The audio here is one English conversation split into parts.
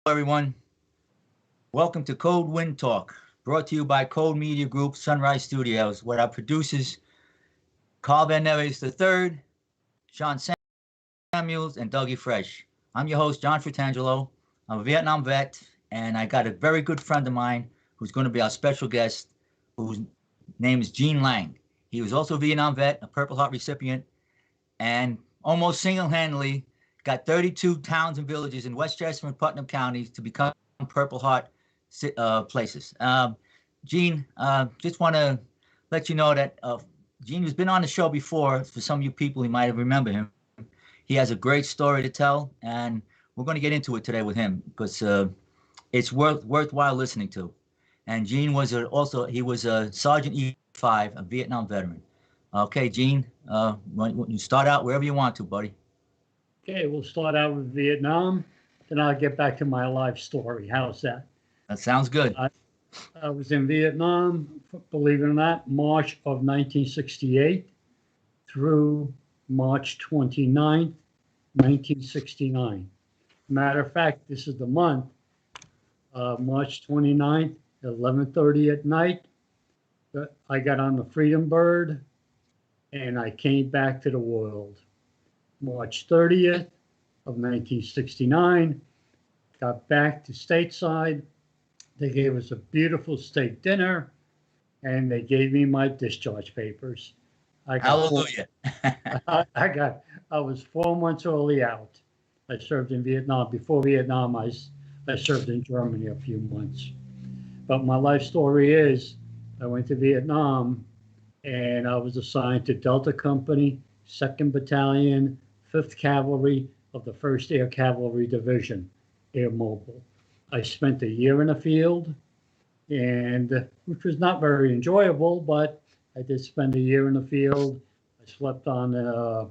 everyone. Welcome to Code Wind Talk, brought to you by Code Media Group Sunrise Studios, with our producers Carl Van Neves III, Sean Samuels, and Dougie Fresh. I'm your host, John Fratangelo. I'm a Vietnam vet, and I got a very good friend of mine who's going to be our special guest, whose name is Gene Lang. He was also a Vietnam vet, a Purple Heart recipient, and almost single-handedly got 32 towns and villages in Westchester and Putnam counties to become Purple Heart places. Gene, just want to let you know that Gene has been on the show before. For some of you people, you might have remembered him. He has a great story to tell, and we're going to get into it today with him because it's worthwhile listening to. And Gene was he was a Sergeant E5, a Vietnam veteran. Okay, Gene, you start out wherever you want to, buddy. Okay, we'll start out with Vietnam, then I'll get back to my life story. How's that? That sounds good. I was in Vietnam, believe it or not, March of 1968 through March 29th, 1969. Matter of fact, this is the month, March 29th, 11:30 at night. I got on the Freedom Bird and I came back to the world. March 30th of 1969, got back to stateside. They gave us a beautiful steak dinner, and they gave me my discharge papers. Hallelujah. I was 4 months early out. I served in Vietnam. Before Vietnam, I served in Germany a few months. But my life story is, I went to Vietnam, and I was assigned to Delta Company, 2nd Battalion, 5th Cavalry of the 1st Air Cavalry Division, Air Mobile. I spent a year in the field, and which was not very enjoyable, but I did spend a year in the field. I slept on an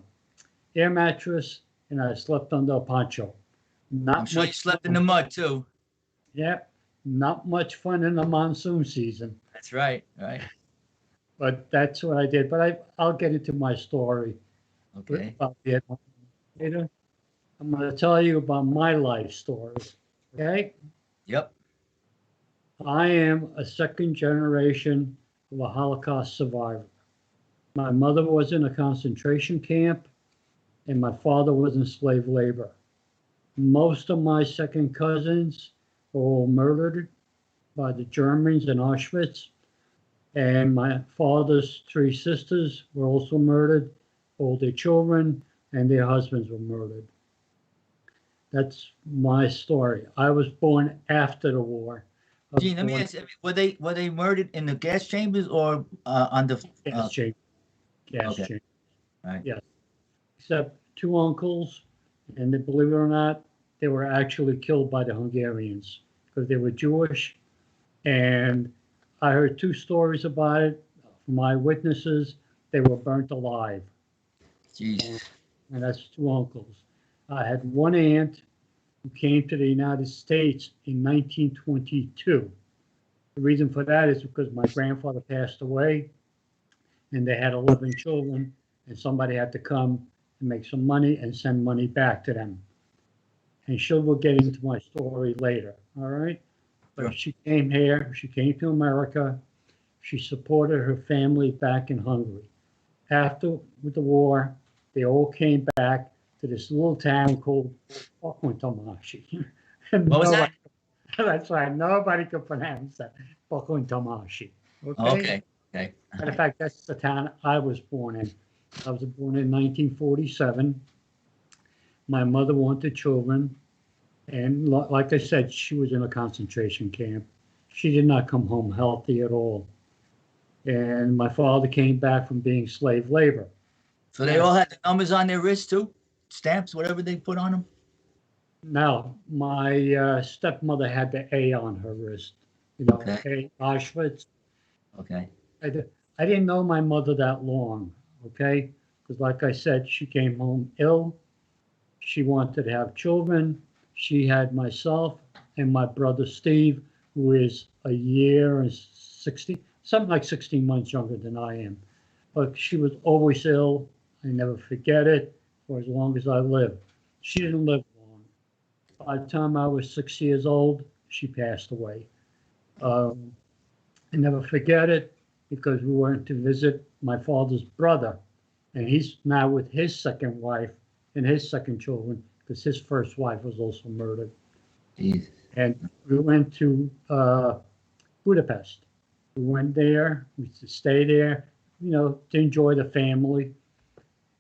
air mattress, and I slept under a poncho. I'm sure you slept in the mud, too. Yep, not much fun in the monsoon season. That's right, right. But that's what I did. But I'll get into my story. Okay. About Vietnam later. I'm going to tell you about my life story. Okay? Yep. I am a second generation of a Holocaust survivor. My mother was in a concentration camp, and my father was in slave labor. Most of my second cousins were all murdered by the Germans in Auschwitz, and my father's 3 sisters were also murdered. All their children and their husbands were murdered. That's my story. I was born after the war. Gene, let me ask you, were they murdered in the gas chambers or on the gas chamber? Gas okay. chamber. Right. Yes. Except 2 uncles, and believe it or not, they were actually killed by the Hungarians because they were Jewish. And I heard 2 stories about it from eyewitnesses. They were burnt alive. Jeez. And that's 2 uncles. I had 1 aunt who came to the United States in 1922. The reason for that is because my grandfather passed away, and they had 11 children, and somebody had to come and make some money and send money back to them. And she will get into my story later, all right? But Sure. she came here, she came to America, she supported her family back in Hungary. After with the war, they all came back to this little town called Pakuntomashi. What was that? That's right. Nobody could pronounce that. Pakuntomashi. Okay. Okay. Matter of fact, that's the town I was born in. I was born in 1947. My mother wanted children. And like I said, she was in a concentration camp. She did not come home healthy at all. And my father came back from being slave labor. So they all had the numbers on their wrists too? Stamps, whatever they put on them? Now, my stepmother had the A on her wrist. You know, Okay. A, Auschwitz. Okay. I didn't know my mother that long, okay? Because like I said, she came home ill. She wanted to have children. She had myself and my brother Steve, who is a year and 16 months younger than I am. But she was always ill. I never forget it for as long as I live. She didn't live long. By the time I was 6 years old, she passed away. Um, I never forget it because we went to visit my father's brother, and he's now with his second wife and his second children because his first wife was also murdered. Jesus. And we went to Budapest. We went there, we used to stay there, to enjoy the family.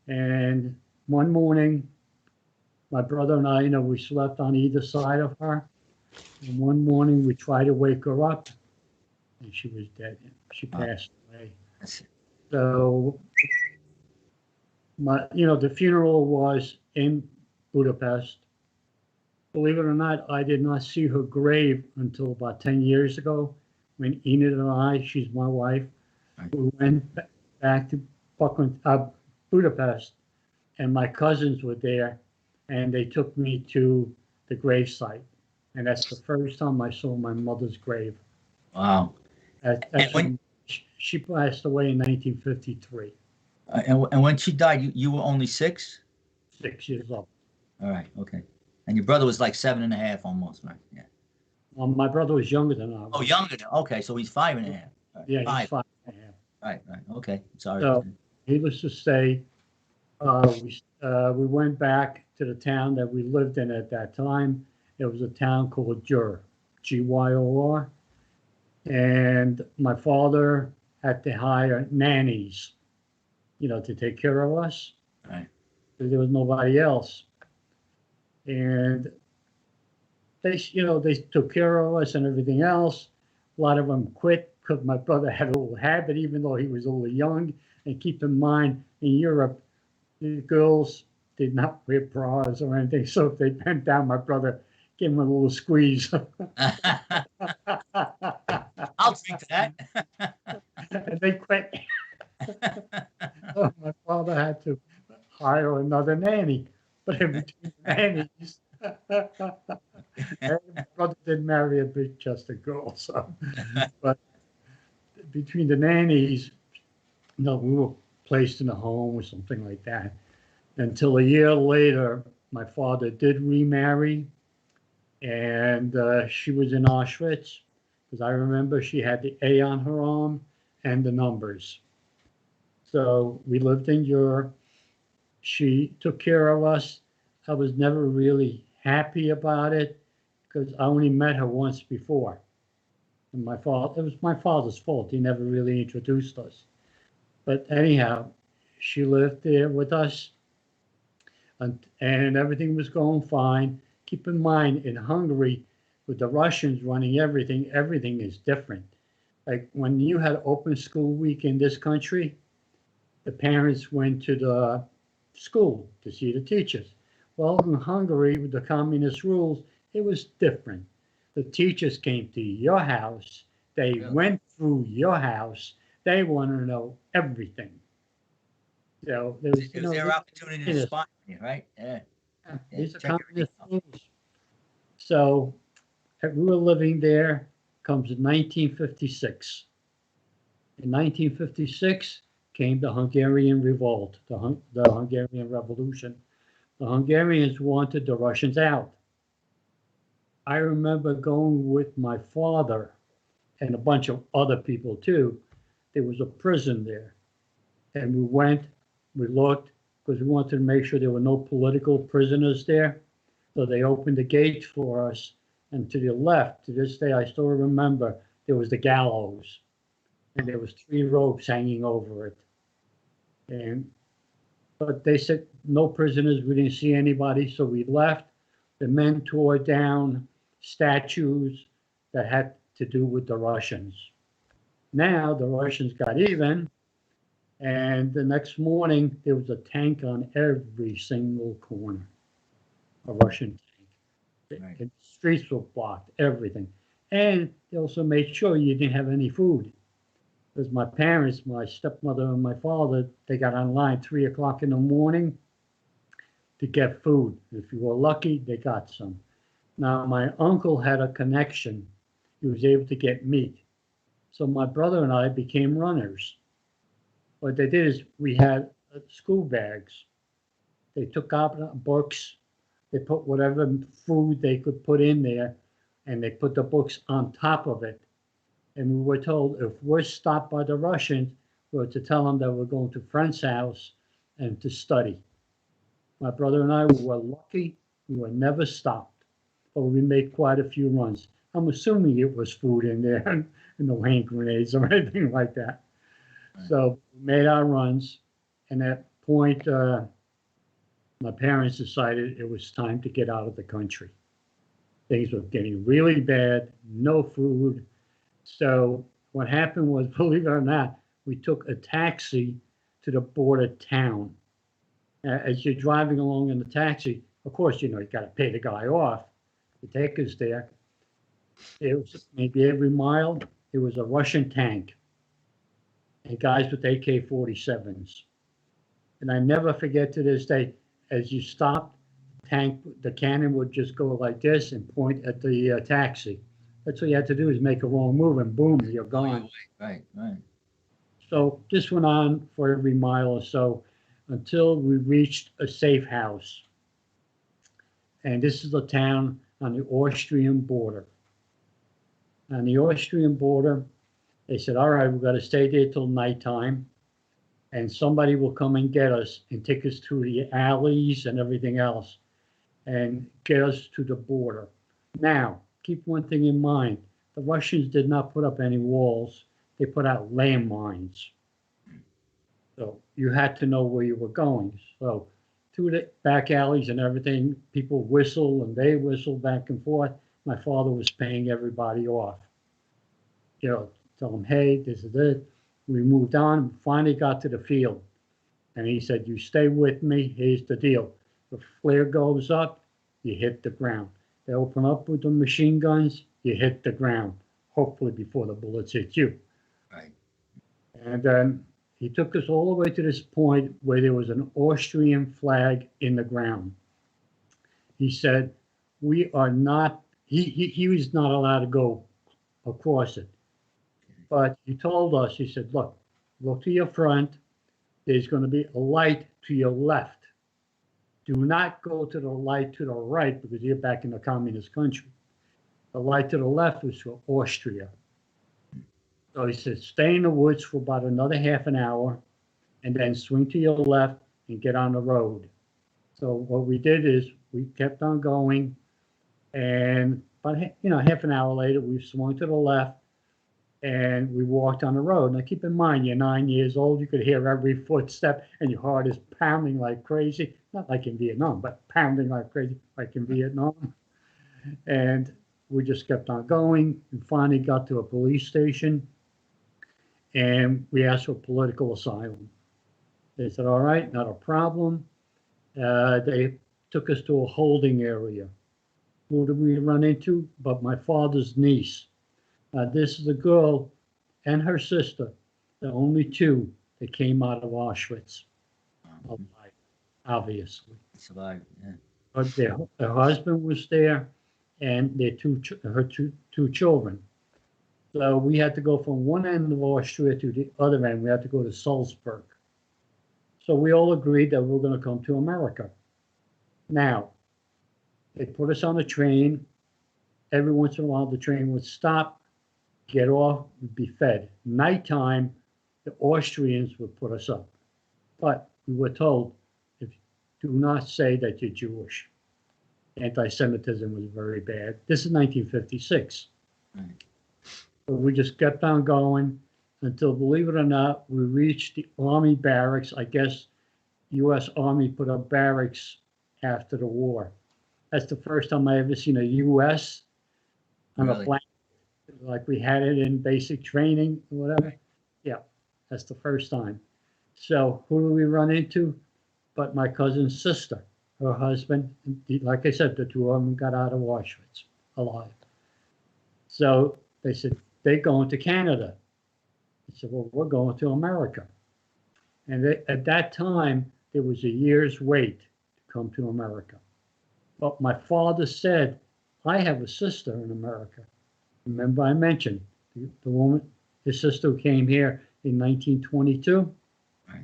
And one morning, my brother and I, we slept on either side of her. And one morning, we tried to wake her up, and she was dead. She passed away. So, the funeral was in Budapest. Believe it or not, I did not see her grave until about 10 years ago when Enid and I, she's my wife, we went back to Budapest, and my cousins were there, and they took me to the gravesite. And that's the first time I saw my mother's grave. Wow. That's when she passed away in 1953. And when she died, you were only 6? 6 years old. All right, okay. And your brother was like 7.5 almost, right? Yeah. Well, my brother was younger than I was. Oh, younger. Okay, so he's 5.5. Right. Yeah, Five. he's 5.5. Right. Okay. Sorry. So, needless to say, we went back to the town that we lived in at that time. It was a town called Győr, Győr, and my father had to hire nannies, to take care of us. Right. There was nobody else, and they took care of us and everything else. A lot of them quit because my brother had a little habit, even though he was only young. And keep in mind, in Europe, the girls did not wear bras or anything. So if they bent down, my brother gave them a little squeeze. I'll drink to that. And they quit. So my father had to hire another nanny. But in between nannies, my brother didn't marry a big Chester girl. So, but between the nannies, we were placed in a home or something like that. Until a year later, my father did remarry, and she was in Auschwitz, because I remember she had the A on her arm and the numbers. So we lived in Europe. She took care of us. I was never really happy about it because I only met her once before. And it was my father's fault. He never really introduced us. But anyhow, she lived there with us, and everything was going fine. Keep in mind, in Hungary, with the Russians running everything is different. Like when you had open school week in this country, the parents went to the school to see the teachers. Well, in Hungary, with the communist rules, it was different. The teachers came to your house. They went through your house. They want to know everything. So it was their opportunity to spy on you, right? Yeah. These are communist rules. So we were living there. Comes in 1956. In 1956 came the Hungarian Revolt, the Hungarian Revolution. The Hungarians wanted the Russians out. I remember going with my father and a bunch of other people too. There was a prison there. And we went, we looked, because we wanted to make sure there were no political prisoners there. So they opened the gates for us. And to the left, to this day, I still remember, there was the gallows. And there was 3 ropes hanging over it. But they said, no prisoners, we didn't see anybody, so we left. The men tore down statues that had to do with the Russians. Now the Russians got even, and the next morning there was a tank on every single corner, a Russian tank. Right. The streets were blocked, everything. And they also made sure you didn't have any food. Because my parents, my stepmother and my father, they got online 3 o'clock in the morning to get food. If you were lucky, they got some. Now, my uncle had a connection. He was able to get meat. So my brother and I became runners. What they did is we had school bags. They took out books, They put whatever food they could put in there, and they put the books on top of it. And we were told if we're stopped by the Russians, we were to tell them that we're going to a friend's house and to study. My brother and I were lucky. We were never stopped, but we made quite a few runs. I'm assuming it was food in there and no hand grenades or anything like that. So we made our runs, and at that point, my parents decided it was time to get out of the country. Things were getting really bad, no food. So what happened was, believe it or not, we took a taxi to the border town. As you're driving along in the taxi, of course, you got to pay the guy off to take us there. It was maybe every mile, there was a Russian tank and guys with AK-47s. And I never forget to this day, as you stopped, the cannon would just go like this and point at the taxi. That's all you had to do is make a wrong move and boom, you're gone. Right. So this went on for every mile or so until we reached a safe house. And this is the town on the Austrian border. On the Austrian border, they said, all right, we've got to stay there till nighttime, and somebody will come and get us and take us through the alleys and everything else and get us to the border. Now, keep one thing in mind. The Russians did not put up any walls. They put out landmines. So you had to know where you were going. So through the back alleys and everything, people whistle and they whistle back and forth. My father was paying everybody off. Tell them, hey, this is it. We moved on, finally got to the field. And he said, you stay with me, here's the deal. The flare goes up, you hit the ground. They open up with the machine guns, you hit the ground, hopefully before the bullets hit you. Right. And then he took us all the way to this point where there was an Austrian flag in the ground. He said, we are not, he was not allowed to go across it. But he told us, he said, look to your front. There's going to be a light to your left. Do not go to the light to the right because you're back in the communist country. The light to the left was for Austria. So he said, stay in the woods for about another half an hour and then swing to your left and get on the road. So what we did is we kept on going, and about half an hour later, we swung to the left and we walked on the road. Now keep in mind, you're 9 years old, you could hear every footstep and your heart is pounding like crazy. Not like in Vietnam, but pounding like crazy, like in Vietnam. And we just kept on going and finally got to a police station and we asked for political asylum. They said, all right, not a problem. They took us to a holding area. Who did we run into? But my father's niece. This is a girl and her sister, the only two that came out of Auschwitz alive, obviously. Survived, yeah. But their husband was there and her two children. So we had to go from one end of Austria to the other end. We had to go to Salzburg. So we all agreed that we were going to come to America. Now, they put us on a train. Every once in a while, the train would stop, get off, we'd be fed. Nighttime, the Austrians would put us up. But we were told, do not say that you're Jewish. Anti-Semitism was very bad. This is 1956. Right. So we just kept on going until, believe it or not, we reached the Army barracks. I guess U.S. Army put up barracks after the war. That's the first time I ever seen a U.S. on a flag, like we had it in basic training or whatever. Yeah, that's the first time. So who do we run into? But my cousin's sister, her husband. Like I said, the two of them got out of Auschwitz alive. So they said, they're going to Canada. I said, well, we're going to America. And at that time, there was a year's wait to come to America. But my father said, I have a sister in America. Remember I mentioned the woman, his sister who came here in 1922? Right.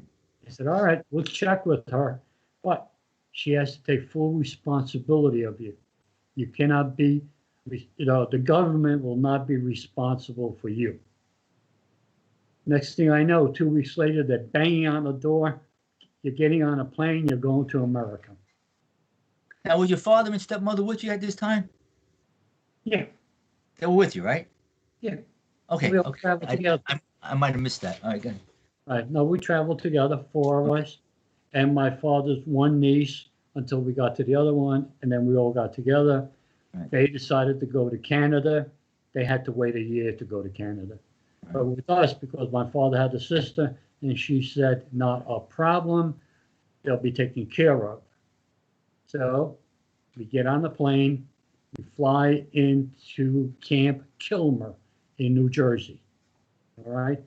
I said, all right, we'll check with her. But she has to take full responsibility of you. You cannot be, the government will not be responsible for you. Next thing I know, 2 weeks later, they're banging on the door. You're getting on a plane, you're going to America. Now, was your father and stepmother with you at this time? Yeah, They were with you, right? yeah. Okay, We all okay. traveled together. I might have missed that. All right, good. Right. No, we traveled together, 4 of us, and my father's one niece until we got to the other one, and then we all got together. Right. They decided to go to Canada. They had to wait a year to go to Canada. But with us, because my father had a sister, and she said, not a problem, they'll be taken care of. So we get on the plane, we fly into Camp Kilmer in New Jersey. All right.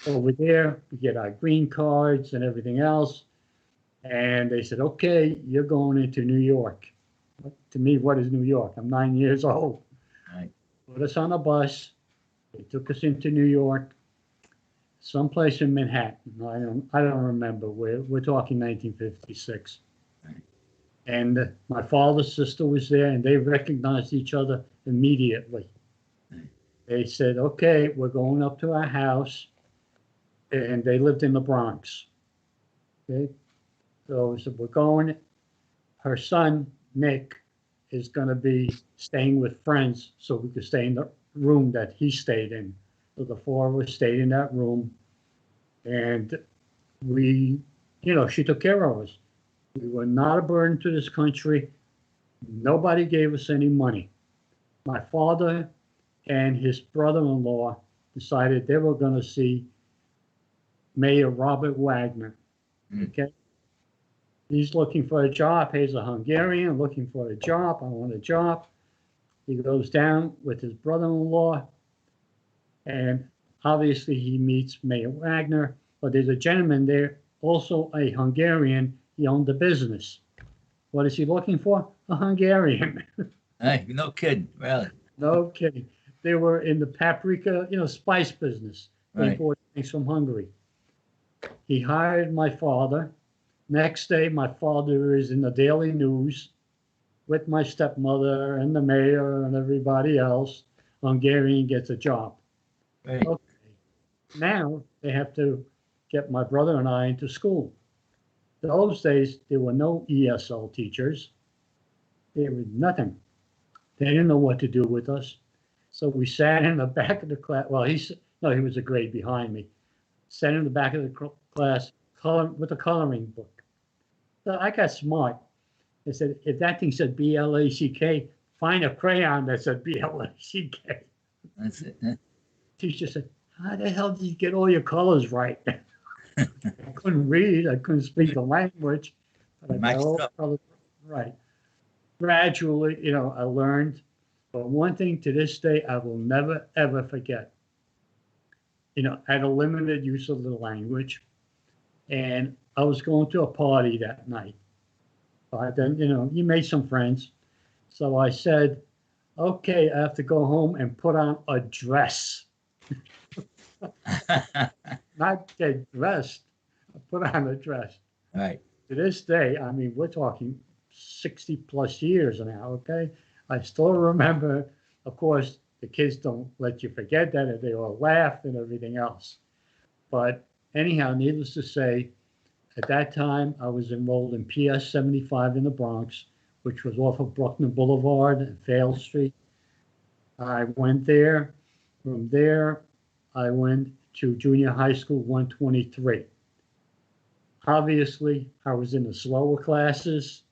Over there, we get our green cards and everything else. And they said, okay, you're going into New York. To me, what is New York? I'm 9 years old. Right. Put us on a bus. They took us into New York, someplace in Manhattan. I don't remember where. We're talking 1956. Right. And my father's sister was there, and they recognized each other immediately. Right. They said, okay, we're going up to our house. And they lived in the Bronx. Okay. So we said, we're going. Her son, Nick, is going to be staying with friends so we could stay in the room that he stayed in. So the 4 of us stayed in that room. And we, she took care of us. We were not a burden to this country. Nobody gave us any money. My father and his brother-in-law decided they were going to see Mayor Robert Wagner. Okay. He's looking for a job. He's a Hungarian looking for a job. I want a job. He goes down with his brother-in-law, and obviously he meets Mayor Wagner. But there's a gentleman there, also a Hungarian. He owned a business. What is he looking for? A Hungarian. Hey, no kidding, really. No kidding. They were in the paprika, spice business. They Right. imported things from Hungary. He hired my father. Next day, my father is in the Daily News with my stepmother and the mayor and everybody else. Hungarian gets a job. Right. Okay. Now they have to get my brother and I into school. Those days, there were no ESL teachers. There was nothing. They didn't know what to do with us. So we sat in the back of the class. Well, he was a grade behind me. Sat in the back of the class with a coloring book. So I got smart. I said, if that thing said BLACK, find a crayon that said BLACK. That's it. Teacher said, how the hell did you get all your colors right? I couldn't read. I couldn't speak the language. But I got all the colors right. Gradually, I learned. But one thing to this day, I will never, ever forget. I had a limited use of the language. And I was going to a party that night. But then, you made some friends. So I said, okay, I have to go home and put on a dress. Not get dressed, I put on a dress. Right. To this day, we're talking 60 plus years now, okay? I still remember, of course, the kids don't let you forget that, and they all laughed and everything else. But anyhow, needless to say, at that time, I was enrolled in PS 75 in the Bronx, which was off of Bruckner Boulevard and Fale Street. I went there. From there, I went to junior high school 123. Obviously, I was in the slower classes.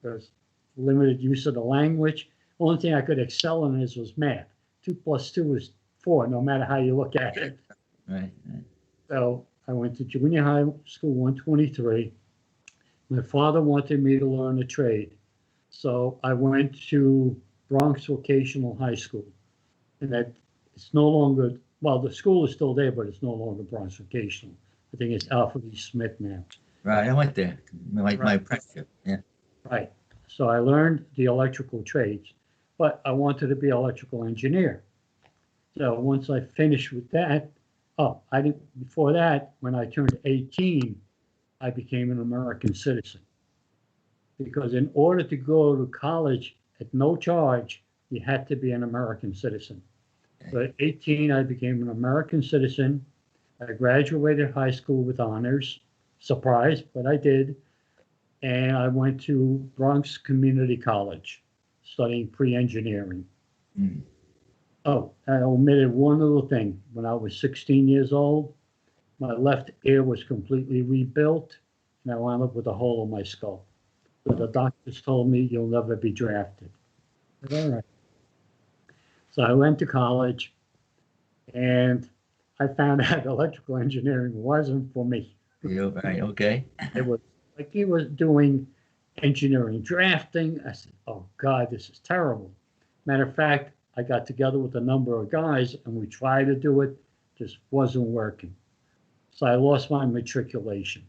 There's limited use of the language. Only thing I could excel in was math. 2 plus 2 is 4, no matter how you look at it. Right. So I went to junior high school 123. My father wanted me to learn a trade. So I went to Bronx Vocational High School. And that it's no longer, well, the school is still there, but it's no longer Bronx Vocational. I think it's Alfred E. Smith now. Right. I went there. My apprenticeship. Yeah. Right. So I learned the electrical trades, but I wanted to be an electrical engineer. So once I finished with that, before that, when I turned 18, I became an American citizen. because in order to go to college at no charge, you had to be an American citizen. So at 18, I became an American citizen. I graduated high school with honors. Surprise, but I did. And I went to Bronx Community College, studying pre-engineering. Mm. Oh, I omitted one little thing. When I was 16 years old, my left ear was completely rebuilt, and I wound up with a hole in my skull. So the doctors told me, you'll never be drafted. I said, all right. So I went to college, and I found out electrical engineering wasn't for me. Yeah, right. Okay. It was like he was doing engineering drafting. I said, oh God, this is terrible. Matter of fact, I got together with a number of guys and we tried to do it, just wasn't working. So I lost my matriculation.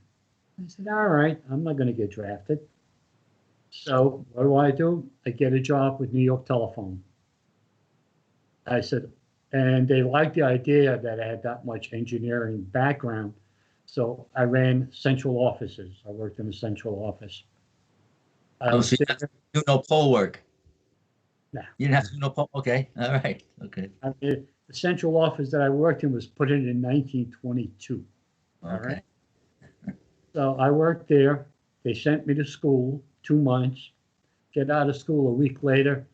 I said, all right, I'm not going to get drafted. So what do? I get a job with New York Telephone. I said, and they liked the idea that I had that much engineering background. So I ran central offices. I worked in the central office. I Oh, was so you have there. to do no poll work. Nah, You didn't have to do no poll. Okay. All right. Okay. I mean, the central office that I worked in was put in 1922. All right. Okay. So I worked there. They sent me to school 2 months. Get out of school a week later.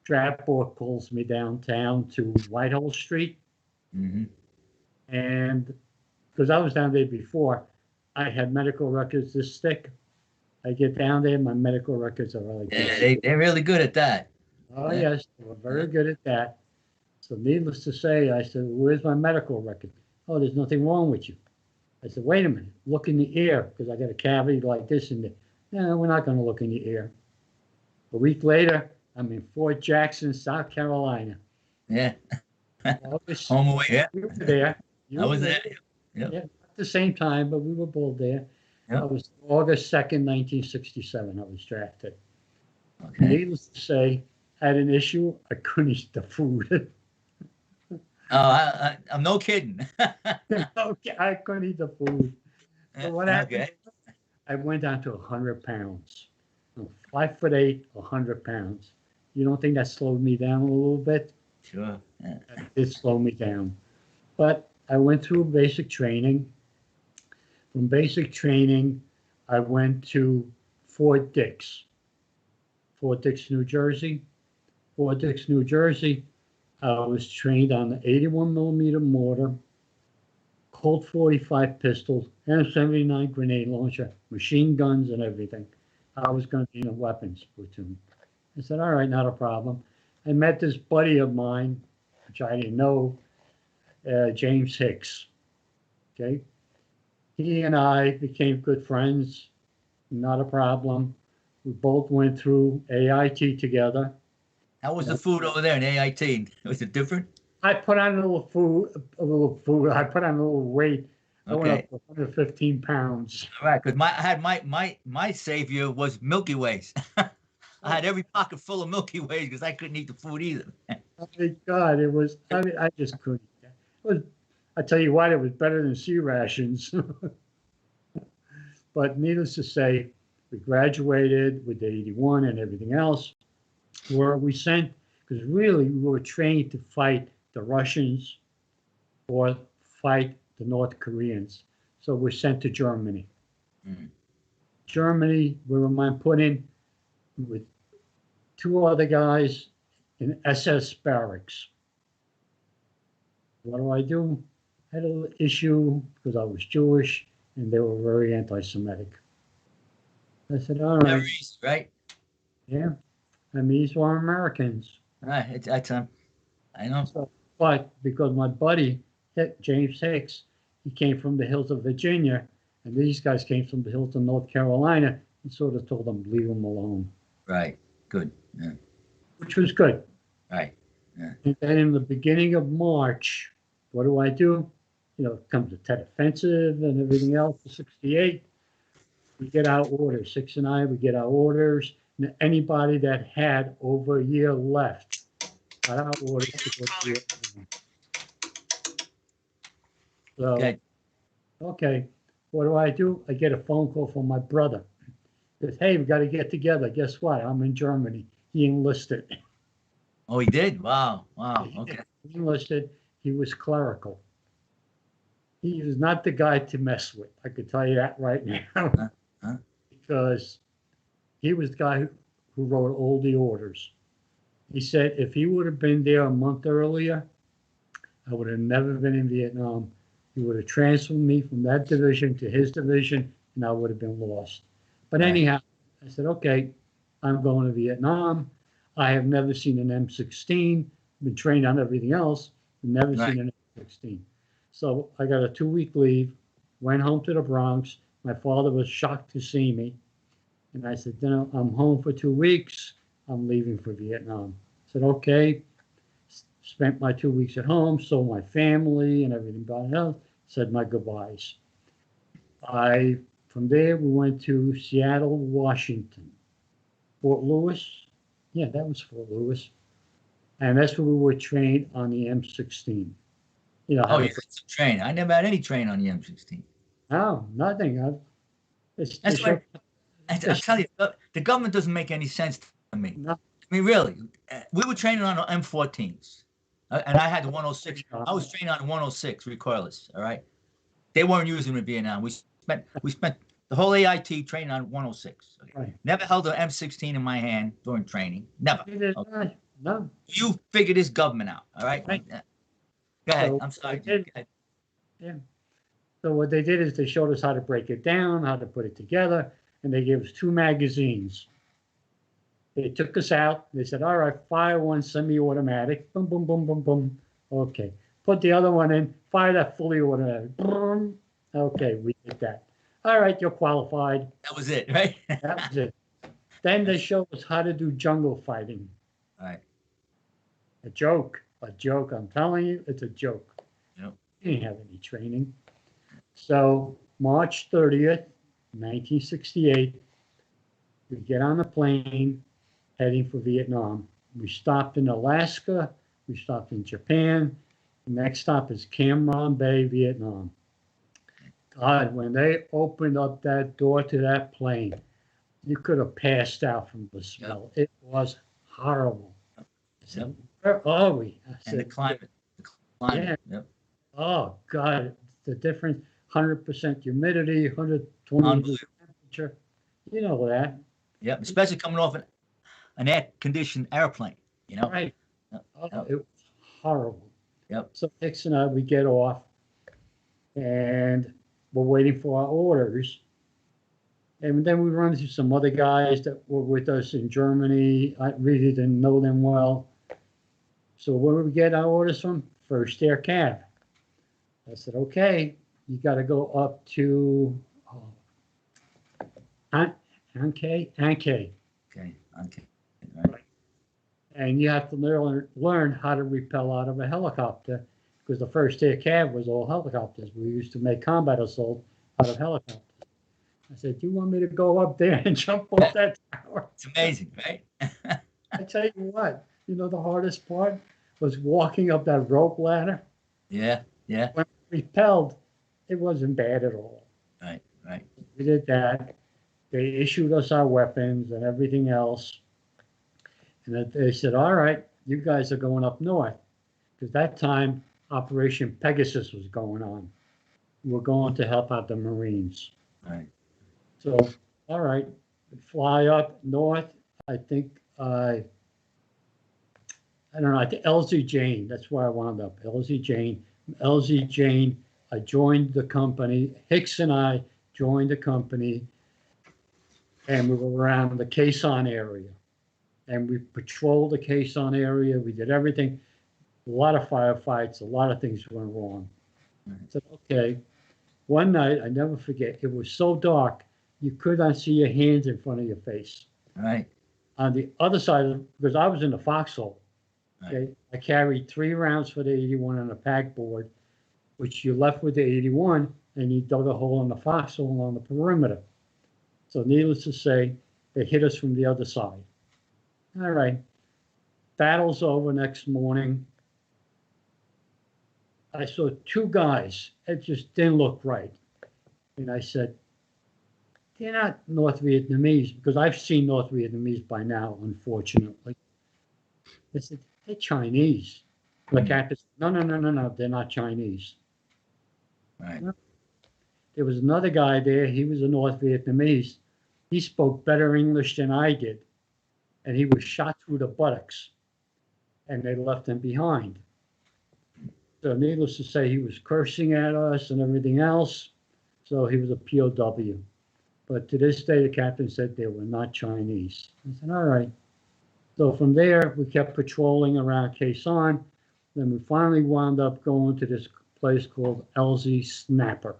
Draft board pulls me downtown to Whitehall Street. Mm-hmm. And because I was down there before, I had medical records this thick. I get down there, my medical records are like Yeah, this. they're really good at that. Oh, Yeah. yes, they were very good at that. So needless to say, I said, where's my medical record? Oh, there's nothing wrong with you. I said, wait a minute, look in the ear, because I got a cavity like this in there. No, we're not going to look in the ear. A week later, I'm in Fort Jackson, South Carolina. Yeah. August, Home away. Yeah. you were there. You I were was there. there. Yep. Yeah, at the same time, but we were both there. Yep. I was August 2nd, 1967. I was drafted. Okay. Needless to say, I had an issue. I couldn't eat the food. I'm no kidding. Okay, I couldn't eat the food. So what happened? Okay. I went down to 100 pounds. I'm 5'8", 100 pounds. You don't think that slowed me down a little bit? Sure. Yeah. It slowed me down. But I went through basic training. From basic training, I went to Fort Dix, New Jersey. Fort Dix, New Jersey, I was trained on the 81 millimeter mortar, Colt 45 pistol, M79 grenade launcher, machine guns and everything. I was going to be in a weapons platoon. I said, all right, not a problem. I met this buddy of mine, which I didn't know, James Hicks. Okay. He and I became good friends, not a problem. We both went through AIT together. How was the food over there in AIT? Was it different? I put on a little food. I put on a little weight. I went Okay. up to 115 pounds. All right. Because I had my savior was Milky Ways. I had every pocket full of Milky Ways because I couldn't eat the food either. Oh my God, it was, I mean, I just couldn't. It was, I tell you what, it was better than sea rations. But needless to say, we graduated with the 81 and everything else. Where we sent, because really we were trained to fight the Russians or fight the North Koreans. So we're sent to Germany. Mm. Germany, we were put in with 2 other guys in SS barracks. What do? I had an issue because I was Jewish and they were very anti-Semitic. I said, all right, Never easy, right? yeah, I mean, these were Americans. All right. That's I know. So, but because my buddy, James Hicks, he came from the hills of Virginia, and these guys came from the hills of North Carolina, and sort of told them, leave them alone, Right. Good. Yeah. which was good. Right. And then in the beginning of March, what do? You know, it comes the Tet Offensive and everything else, the 68. We get our orders, 6 and I, we get our orders. And anybody that had over a year left got our orders to go to Vietnam. So, Okay. okay, what do? I get a phone call from my brother. Says, hey, we got to get together. Guess what? I'm in Germany. He enlisted. Oh, he did? Wow. Wow. He Okay. enlisted. He was clerical. He was not the guy to mess with. I could tell you that right now. Huh? Huh? Because he was the guy who wrote all the orders. He said if he would have been there a month earlier, I would have never been in Vietnam. He would have transferred me from that division to his division, and I would have been lost. But Right. anyhow, I said, okay, I'm going to Vietnam. I have never seen an M16, been trained on everything else, but never Right. seen an M16. So I got a 2-week leave, went home to the Bronx. My father was shocked to see me. And I said, no, I'm home for 2 weeks. I'm leaving for Vietnam. I said, okay. Spent my 2 weeks at home, saw my family and everything got else, said my goodbyes. From there, we went to Seattle, Washington. Fort Lewis. Yeah, that was Fort Lewis. And that's where we were trained on the M16. You know, Oh, you had some train. I never had any train on the M16. no, nothing. That's why I'll tell you, the government doesn't make any sense to me. No, I mean, really, we were training on M14s, and I had the 106. I was training on the 106 recoilless. All right, they weren't using them in Vietnam. We spent the whole AIT training on 106. Okay? right. Never held an M16 in my hand during training. Never. We did Okay? not. No. You figure this government out. All right. Right. Go ahead. So I'm sorry. I did. Go ahead. Yeah. So what they did is they showed us how to break it down, how to put it together, and they gave us 2 magazines. They took us out. They said, all right, fire one semi-automatic. Boom, boom, boom, boom, boom. Okay. Put the other one in. Fire that fully automatic. Boom. Okay, we did that. All right, you're qualified. That was it, right? That was it. Then they showed us how to do jungle fighting. All right. A joke. A joke. I'm telling you, it's a joke. Yep. We didn't have any training. So March 30th, 1968, we get on the plane heading for Vietnam. We stopped in Alaska. We stopped in Japan. The next stop is Cam Ranh Bay, Vietnam. God, when they opened up that door to that plane, you could have passed out from the smell. It was horrible. I said, where are we? I And the said, climate. The climate. Yeah. Yep. oh God, the difference, 100% humidity, 120 degree temperature. You know that, Yep. Especially coming off an air-conditioned airplane. You know. right? Yep. Oh, Yep. it was horrible. Yep. So Hicks and I, we get off and we're waiting for our orders. And then we run into some other guys that were with us in Germany. I really didn't know them well. So where do we get our orders from? First Air Cav. I said, okay, you got to go up to Anke, Okay. Okay. Right. and you have to learn how to rappel out of a helicopter because the first Air Cav was all helicopters. We used to make combat assault out of helicopters. I said, do you want me to go up there and jump off that tower? It's amazing, right? I tell you what, the hardest part was walking up that rope ladder. Yeah. Yeah. When we repelled, it wasn't bad at all. Right. Right. We did that. They issued us our weapons and everything else. And they said, all right, you guys are going up north. Because that time, Operation Pegasus was going on. We're going to help out the Marines. Right. So, all right, fly up north. I think I don't know. I think LZ Jane. That's where I wound up. LZ Jane. LZ Jane. I joined the company. Hicks and I joined the company, and we were around the Quezon area, and we patrolled the Quezon area. We did everything. A lot of firefights. A lot of things went wrong. I said, okay. One night, I never forget. It was so dark, you could not see your hands in front of your face. Right. On the other side, because I was in the foxhole, okay, Right. I carried 3 rounds for the 81 on a pack board, which you left with the 81, and you dug a hole in the foxhole on the perimeter. So needless to say, they hit us from the other side. All right. Battle's over next morning. I saw 2 guys. It just didn't look right. And I said, they're not North Vietnamese, because I've seen North Vietnamese by now, unfortunately. They said, they're Chinese. The captain said, no, no, no, no, no, they're not Chinese. Right. There was another guy there, he was a North Vietnamese. He spoke better English than I did, and he was shot through the buttocks, and they left him behind. So needless to say, he was cursing at us and everything else, so he was a POW. But to this day, the captain said they were not Chinese. I said, all right. So from there, we kept patrolling around Khe Sanh. Then we finally wound up going to this place called LZ Snapper.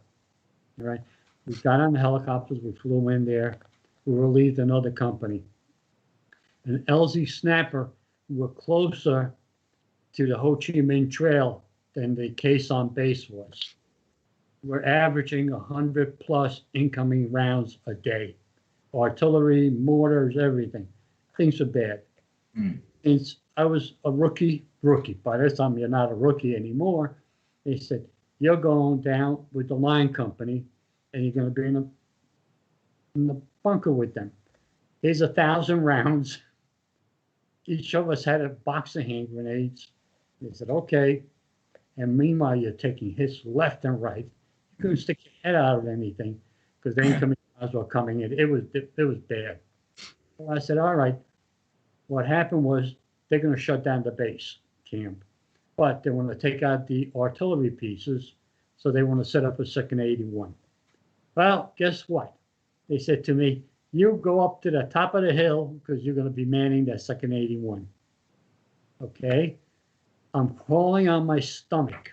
All right. We got on the helicopters. We flew in there. We relieved another company. And LZ Snapper were closer to the Ho Chi Minh Trail than the Khe Sanh base was. We're averaging 100 plus incoming rounds a day. Artillery, mortars, everything. Things are bad. Since I was a rookie. By this time, you're not a rookie anymore. They said, you're going down with the line company, and you're going to be in the bunker with them. Here's 1,000 rounds. Each of us had a box of hand grenades. They said, okay. And meanwhile, you're taking hits left and right. You couldn't stick your head out of anything because the incoming rounds were coming in. It was bad. So I said, all right. What happened was they're going to shut down the base camp, but they want to take out the artillery pieces, so they want to set up a second 81. Well, guess what? They said to me, you go up to the top of the hill because you're going to be manning that second 81. Okay? I'm crawling on my stomach.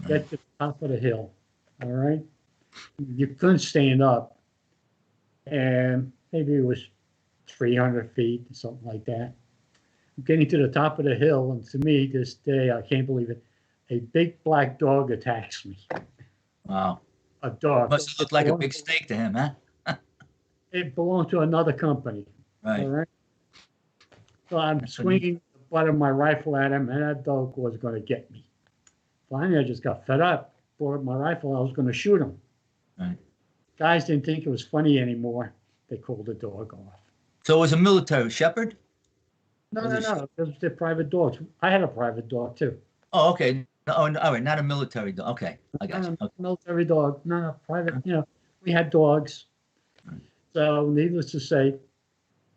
Get to the top of the hill. All right? You couldn't stand up. And maybe it was 300 feet, something like that. I'm getting to the top of the hill, and to me, this day, I can't believe it, a big black dog attacks me. Wow. A dog. Must have looked like a big steak to him, huh? It belonged to another company. Right. All right. So I'm swinging the butt of my rifle at him, and that dog was going to get me. Finally, I just got fed up. Brought up my rifle. I was going to shoot him. Right. Guys didn't think it was funny anymore. They called the dog off. So it was a military shepherd? No. It was their private dogs. I had a private dog too. Oh, okay. Oh, all right. Not a military dog. Okay. I got you. Okay. Military dog. No, private. We had dogs. So needless to say, I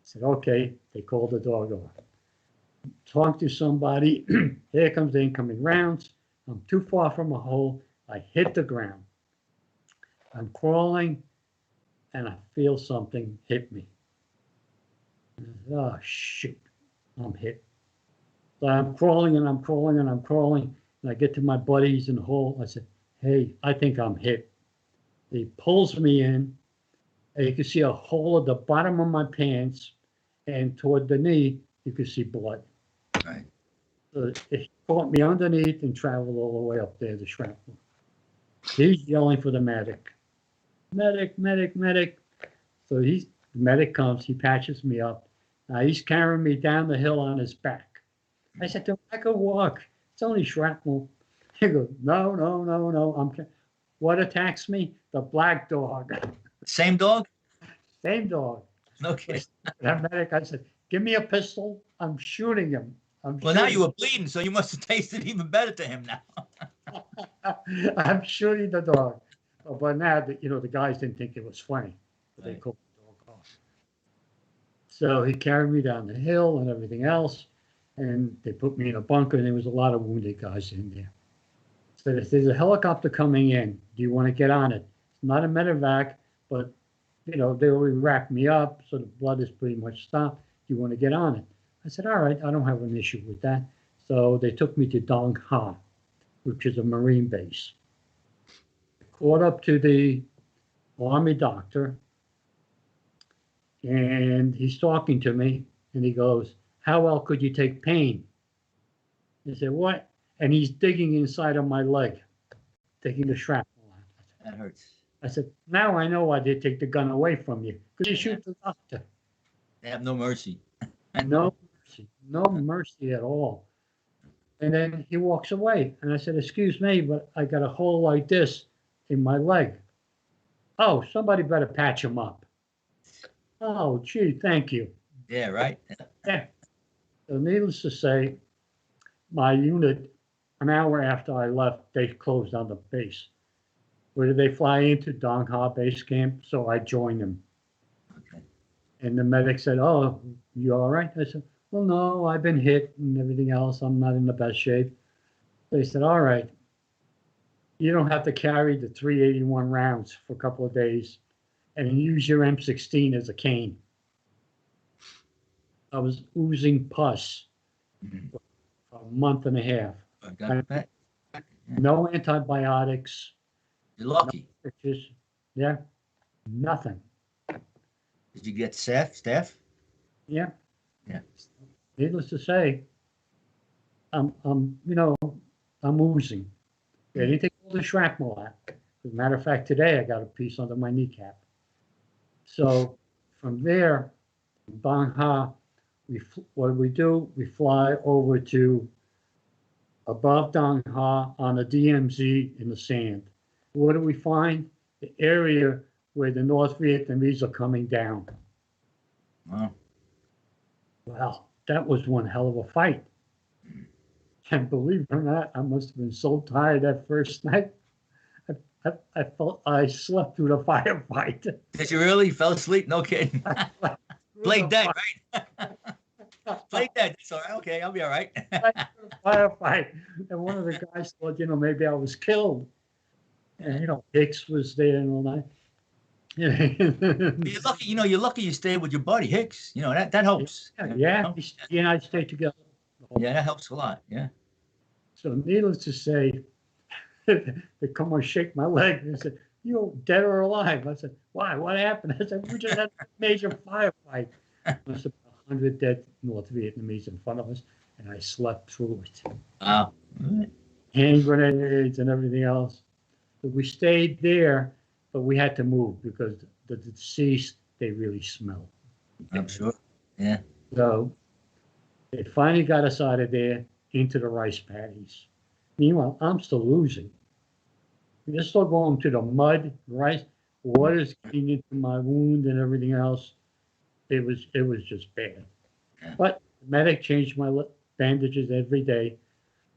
said, okay, they called the dog off. Talk to somebody. Here comes the incoming rounds. I'm too far from a hole. I hit the ground. I'm crawling, and I feel something hit me. Oh, shoot. I'm hit. So I'm crawling, and I'm crawling, and I'm crawling. And I get to my buddies in the hole. I said, hey, I think I'm hit. He pulls me in. And you can see a hole at the bottom of my pants, and toward the knee, you can see blood. Right. So it caught me underneath and traveled all the way up there, the shrapnel. He's yelling for the medic. Medic, medic, medic. So the medic comes, he patches me up. Now he's carrying me down the hill on his back. I said to him, I could walk. It's only shrapnel. He goes, no. What attacks me? The black dog. Same dog? Same dog. Okay. That medic, I said, give me a pistol. I'm shooting him. Well, now you were bleeding, so you must have tasted even better to him now. I'm shooting the dog. But now, the guys didn't think it was funny. They Right. called the dog off. So he carried me down the hill and everything else. And they put me in a bunker, and there was a lot of wounded guys in there. So if there's a helicopter coming in, do you want to get on it? It's not a medevac, but, they already wrapped me up, so the blood is pretty much stopped. Do you want to get on it? I said, all right, I don't have an issue with that. So they took me to Dong Ha, which is a Marine base. Caught up to the Army doctor, and he's talking to me, and he goes, how well could you take pain? I said, what? And he's digging inside of my leg, taking the shrapnel out. That hurts. I said, now I know why they take the gun away from you, because you shoot the doctor. They have no mercy. No mercy at all. And then he walks away, and I said, excuse me, but I got a hole like this in my leg. Oh, somebody better patch him up. Oh, gee, thank you. Yeah, right. Yeah. So needless to say, my unit, an hour after I left, they closed down the base. Where did they fly into? Dong Ha base camp. So I joined them. Okay. And the medic said, "Oh, you all right?" I said, "Well, no, I've been hit and everything else. I'm not in the best shape." They said, "All right, you don't have to carry the 381 rounds for a couple of days and use your M16 as a cane." I was oozing pus Mhm. for a month and a half. I got that. Yeah. No antibiotics, You're no lucky. stitches. Yeah, nothing. Did you get Steph? Yeah, Yeah. needless to say, I'm oozing. They Mm. didn't take all the shrapnel out. As a matter of fact, today I got a piece under my kneecap. So from there, Bang Ha, what do we do? We fly over to above Dong Ha on the DMZ in the sand. What do we find? The area where the North Vietnamese are coming down. Wow. Well, that was one hell of a fight. And believe it or not, I must have been so tired that first night. I felt I slept through the firefight. Did you really fell asleep? No kidding. I slept through Played the dead, right? Played dead. That's all right. Okay, I'll be all right. firefight. And one of the guys thought, maybe I was killed. And, Hicks was there and all that. You're lucky, you're lucky you stayed with your buddy Hicks. That helps. Yeah, he and I stayed together. Yeah, that helps a lot. Yeah. So needless to say, they come and shake my leg and said, "You dead or alive?" I said, "Why? What happened?" I said, "We just had a major firefight." There's about 100 dead North Vietnamese in front of us, and I slept through it. Wow. Hand grenades and everything else. But we stayed there, but we had to move because the deceased, they really smell. I'm sure. Yeah. So they finally got us out of there into the rice paddies. Meanwhile, I'm still losing. We're still going to the mud, rice, water's getting into my wound and everything else. It was just bad. Yeah. But the medic changed my bandages every day.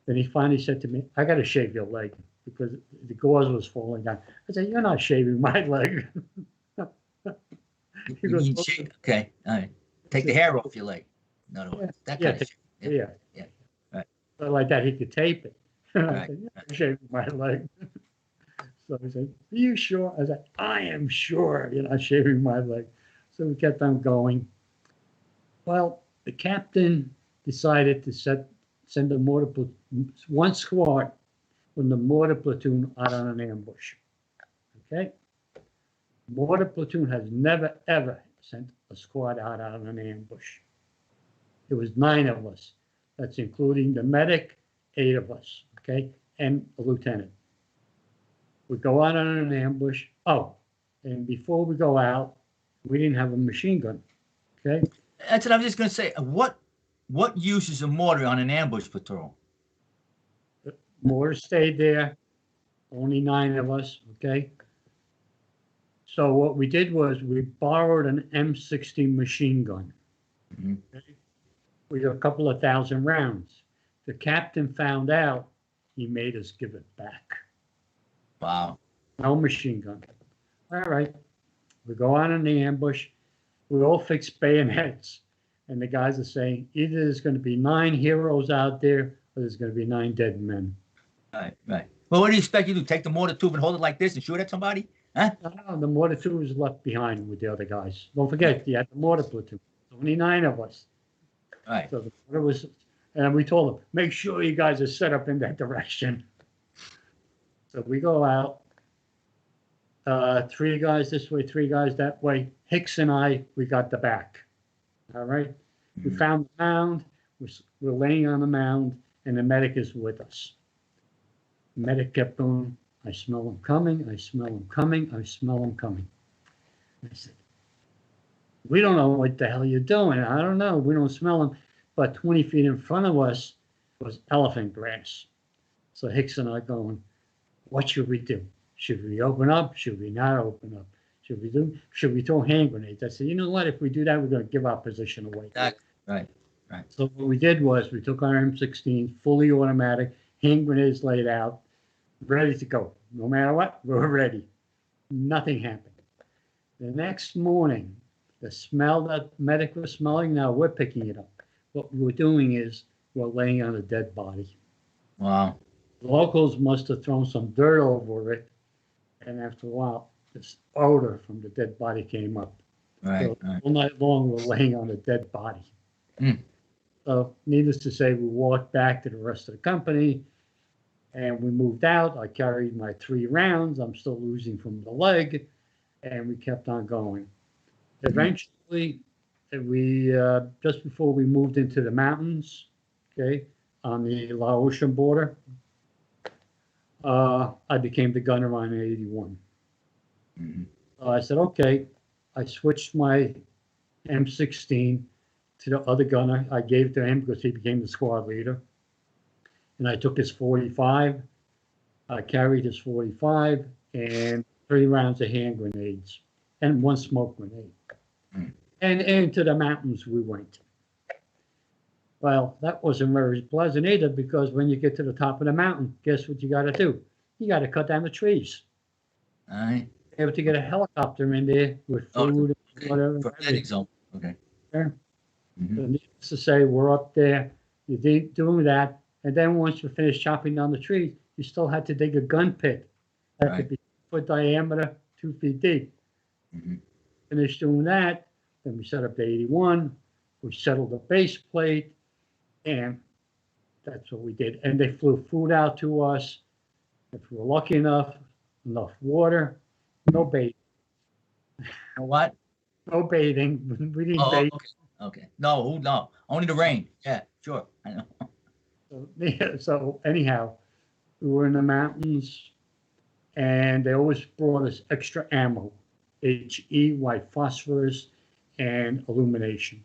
Then he finally said to me, "I got to shave your leg because the gauze was falling down." I said, "You're not shaving my leg." He You goes, mean okay. All right. Take the hair off your leg. In other words, that yeah, kind of shit. Yeah. yeah. Yeah. Right. But like that, he could tape it. I Right. said, "You're not shaving my leg." So he said, "Are you sure?" I said, "I am sure you're not shaving my leg." So we kept on going. Well, the captain decided to send one squad from the mortar platoon out on an ambush. Okay? Mortar platoon has never, ever sent a squad out on an ambush. It was 9 of us. That's including the medic, 8 of us, okay, and a lieutenant. We go out on an ambush. Oh, and before we go out, we didn't have a machine gun, okay? That's what I was just going to say. What use is a mortar on an ambush patrol? The mortar stayed there, only 9 of us, okay? So what we did was we borrowed an M60 machine gun. Mm-hmm. Okay? We got a couple of thousand rounds. The captain found out, he made us give it back. Wow. No machine gun. All right. We go on in the ambush. We all fix bayonets. And the guys are saying either there's going to be 9 heroes out there or there's going to be 9 dead men. Right. Right. Well, what do you expect you to do? Take the mortar tube and hold it like this and shoot at somebody? Huh? The mortar two was left behind with the other guys. Don't forget, you had the mortar platoon. Only 9 of us. Right. So the mortar was, and we told them, make sure you guys are set up in that direction. So we go out. 3 guys this way, 3 guys that way. Hicks and I, we got the back. All right. We found the mound. We're laying on the mound, and the medic is with us. The medic kept going. I smell him coming. I smell him coming. I smell him coming. I said, "We don't know what the hell you're doing. I don't know. We don't smell him." But 20 feet in front of us was elephant grass. So Hicks and I going, "What should we do?" Should we open up? Should we not open up? Should we throw hand grenades? I said, you know what? If we do that, we're going to give our position away. Exactly. Right. Right. So what we did was we took our M16, fully automatic, hand grenades laid out, ready to go. No matter what, we're ready. Nothing happened. The next morning, the smell that medic was smelling, now we're picking it up. What we're doing is we're laying on a dead body. Wow. Locals must have thrown some dirt over it, and after a while, this odor from the dead body came up. Right. So Right. all night long, we're laying on a dead body. Mm. So needless to say, we walked back to the rest of the company, and we moved out. I carried my 3 rounds. I'm still losing from the leg, and we kept on going. Eventually, we just before we moved into the mountains, okay, on the Laotian border, I became the gunner on 81. Mm-hmm. I said, okay. I switched my M16 to the other gunner. I gave it to him because he became the squad leader. And I took his 45. I carried his 45 and 3 rounds of hand grenades and 1 smoke grenade. Mm. And into the mountains we went. Well, that wasn't very pleasant either, because when you get to the top of the mountain, guess what you got to do? You got to cut down the trees. All right. Able to get a helicopter in there with food and whatever. For medic zone. Okay. There. Mm-hmm. So needless to say, we're up there. You doing that, and then once you finish chopping down the trees, you still had to dig a gun pit. That could be 2 foot diameter, 2 feet deep. Mm-hmm. Finished doing that, then we set up the 81. We settled the base plate, and that's what we did. And they flew food out to us. If we were lucky enough water, no bathing. What? No bathing. We didn't bathe. Okay. Okay. No, no. Only the rain. Yeah, sure. I know. So, yeah, so anyhow, we were in the mountains, and they always brought us extra ammo, HE, white phosphorus, and illumination.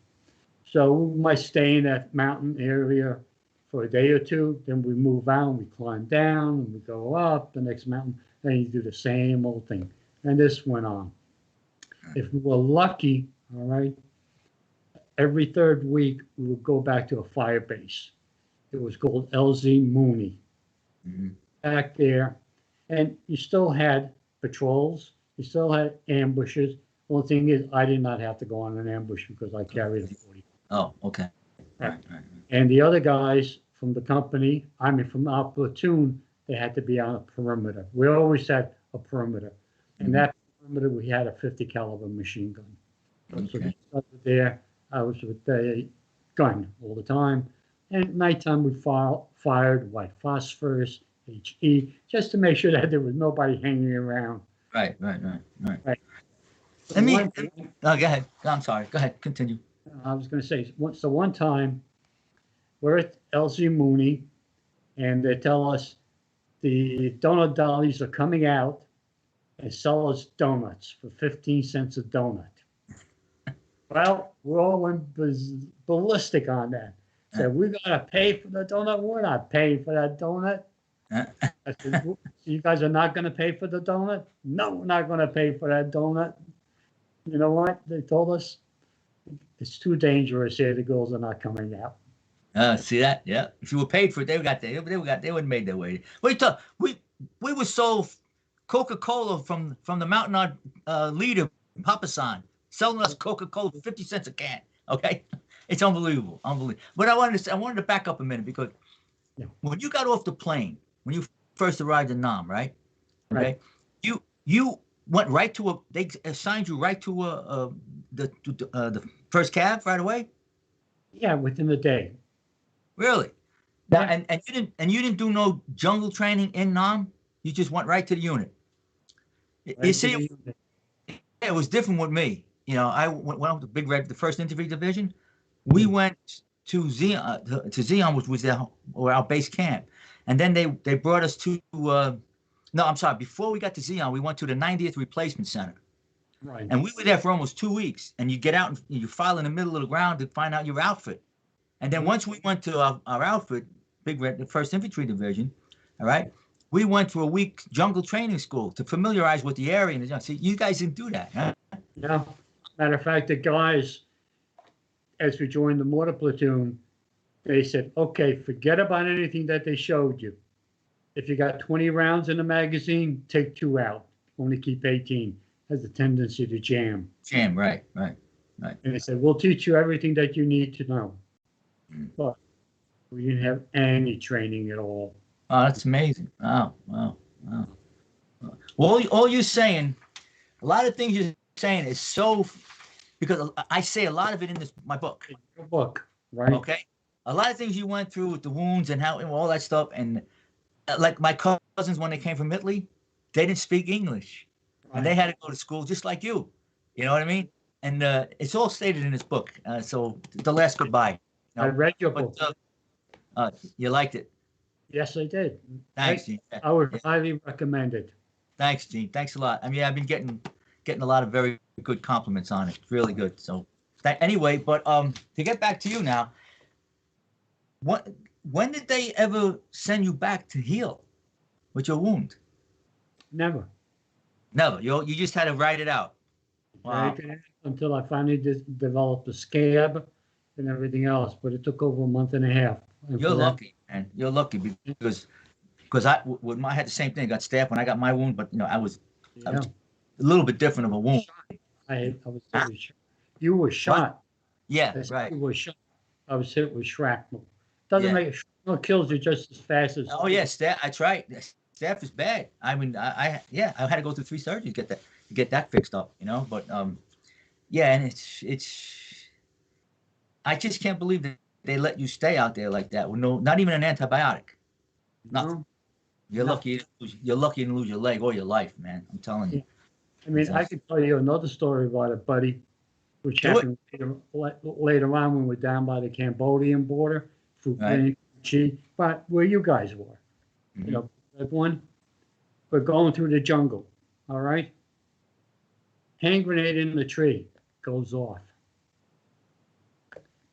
So we might stay in that mountain area for a day or two, then we move out, we climb down, and we go up the next mountain, then you do the same old thing. And this went on. If we were lucky, all right, every 3rd week, we would go back to a fire base. It was called LZ Mooney. Mm-hmm. Back there, and you still had patrols, you still had ambushes. Only thing is, I did not have to go on an ambush because I carried a 40. Oh, okay. Right. And the other guys from the company, I mean from our platoon, they had to be on a perimeter. We always had a perimeter. And that perimeter, we had a 50 caliber machine gun. So Okay. there, I was with the gun all the time. And at nighttime, we fired white phosphorus, HE, just to make sure that there was nobody hanging around. Right. So Let me. Go ahead. I'm sorry. Go ahead. Continue. I was going to say, so one time, we're at LZ Mooney, and they tell us the donut dollies are coming out and sell us donuts for 15 cents a donut. Well, we all went ballistic on that. Said, we got to pay for the donut. We're not paying for that donut. I said, you guys are not going to pay for the donut? No, we're not going to pay for that donut. You know what? They told us it's too dangerous here. The girls are not coming out. See that? Yeah. If you were paid for it, they would have made their way. We were sold Coca-Cola from the Mountain leader, Papa San, selling us Coca-Cola for 50 cents a can. Okay. It's unbelievable. But I wanted to back up a minute, because when you got off the plane, when you first arrived in Nam, right? Okay. Right. You went right to they assigned you right to the first cab right away? Yeah, within a day. Really? Now, and you didn't do no jungle training in Nam? You just went right to the unit. You see, it was different with me. You know, I went up to Big Red, the 1st Infantry Division. We went to Zion, which was our base camp, and then they brought us to. No, I'm sorry. Before we got to Zion, we went to the 90th Replacement Center. Right. And we were there for almost 2 weeks. And you get out and you file in the middle of the ground to find out your outfit. And then once we went to our outfit, Big Red, the 1st Infantry Division, all right, we went to a week jungle training school to familiarize with the area. And see, you guys didn't do that, huh? Yeah. Matter of fact, the guys, as we joined the mortar platoon, they said, okay, forget about anything that they showed you. If you got 20 rounds in the magazine, take 2 out. Only keep 18. Has a tendency to jam. Jam, right. And they said, we'll teach you everything that you need to know. But we didn't have any training at all. Oh, that's amazing. Wow. Well, all you're saying, a lot of things you're saying is so, because I say a lot of it in my book. Your book, right? Okay. A lot of things you went through with the wounds and how and all that stuff. And like my cousins, when they came from Italy, they didn't speak English. And they had to go to school just like you. You know what I mean? And it's all stated in this book. So the last goodbye. I read your book. You liked it. Yes, I did. Thanks, Gene. I would highly recommend it. Thanks, Gene. Thanks a lot. I mean, I've been getting a lot of very good compliments on it. Really good. So anyway, but to get back to you now, when did they ever send you back to heal with your wound? Never. Never. You just had to write it out. Wow. Until I finally developed a scab and everything else, but it took over a month and a half. You're lucky, man. You're lucky because I had the same thing. I got stabbed when I got my wound, but I was a little bit different of a wound. I was hit shot. You were shot. Yeah, right. You were shot. I was hit with shrapnel. Doesn't make shrapnel kills you just as fast as. Oh yeah, I tried. Staph is bad. I mean, I had to go through 3 surgeries to get that fixed up. But and it's. I just can't believe that they let you stay out there like that with not even an antibiotic. Nothing. No. You're lucky. You're lucky you didn't lose your leg or your life, man. I'm telling you. I mean, I could tell you another story about it, buddy, which happened later on when we were down by the Cambodian border, but where you guys were. Mm-hmm. Everyone, we're going through the jungle. All right. Hand grenade in the tree goes off.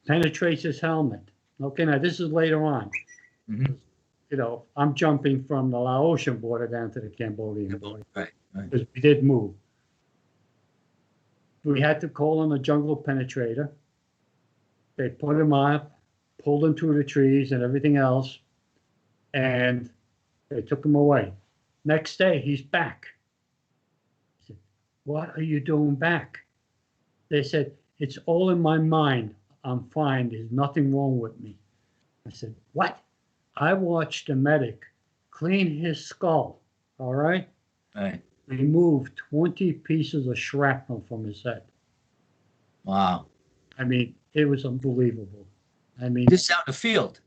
Penetrates his helmet. Okay, now this is later on. Mm-hmm. I'm jumping from the Laotian border down to the Cambodian border. Right. Because we did move. We had to call on a jungle penetrator. They put him up, pulled him through the trees and everything else, and they took him away. Next day, he's back. I said, what are you doing back? They said, it's all in my mind. I'm fine. There's nothing wrong with me. I said, what? I watched a medic clean his skull, all right? Right. Remove 20 pieces of shrapnel from his head. Wow. I mean, it was unbelievable. I mean, this is out in the field.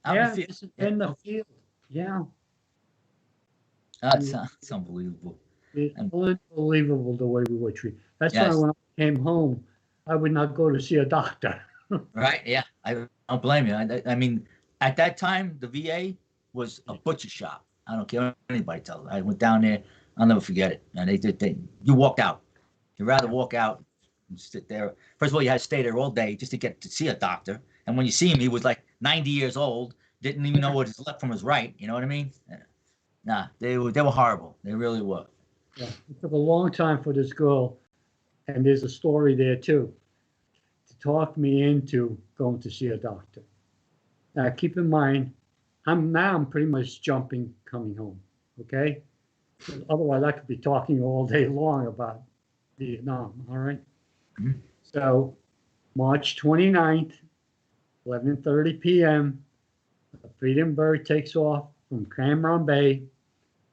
This is in the field. Yeah. That's unbelievable. It's unbelievable the way we were treated. That's why when I came home, I would not go to see a doctor. Right. Yeah. I don't blame you. I mean, at that time, the VA was a butcher shop. I don't care what anybody tells me. I went down there. I'll never forget it. And you walked out. You'd rather walk out and sit there. First of all, you had to stay there all day just to get to see a doctor. And when you see him, he was like 90 years old, didn't even know what his left from his right. You know what I mean? Nah, they were horrible. They really were. Yeah, it took a long time for this girl, and there's a story there too, to talk me into going to see a doctor. Now, keep in mind, I'm pretty much jumping coming home, okay? Otherwise, I could be talking all day long about Vietnam, all right? Mm-hmm. So, March 29th, 11:30 p.m., the Freedom Bird takes off from Cam Ranh Bay.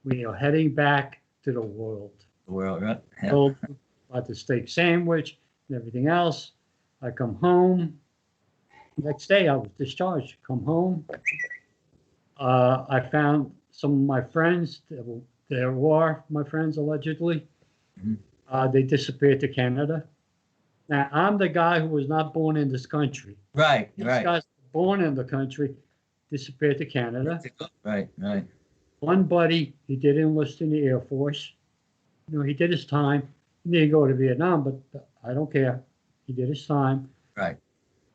We are heading back to the world. The world, right? Yeah. Told about the steak sandwich and everything else. I come home. Next day, I was discharged. Come home. I found some of my friends. There were my friends, allegedly. Mm-hmm. They disappeared to Canada. Now, I'm the guy who was not born in this country. Right, These right. guys born in the country disappeared to Canada. Right, right. One buddy, he did enlist in the Air Force. He did his time. He didn't go to Vietnam, but I don't care. He did his time. Right.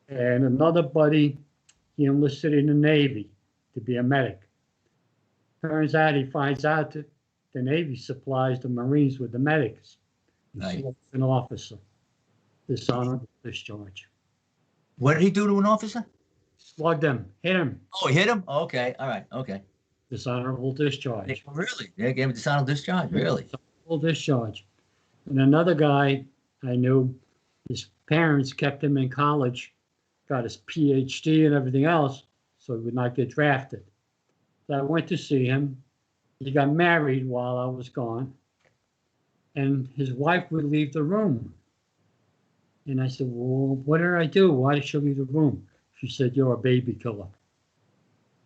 And another buddy, he enlisted in the Navy to be a medic. Turns out he finds out that the Navy supplies the Marines with the medics. He Right. slugs an officer. Dishonorable discharge. What did he do to an officer? Slugged him, hit him. Oh, he hit him? Okay. All right. Okay. Dishonorable discharge. Really? They gave him a dishonorable discharge? Really? Dishonorable discharge. And another guy I knew, his parents kept him in college, got his PhD and everything else, so he would not get drafted. So I went to see him. He got married while I was gone, and his wife would leave the room. And I said, well, what did I do? Why did she leave the room? She said, you're a baby killer.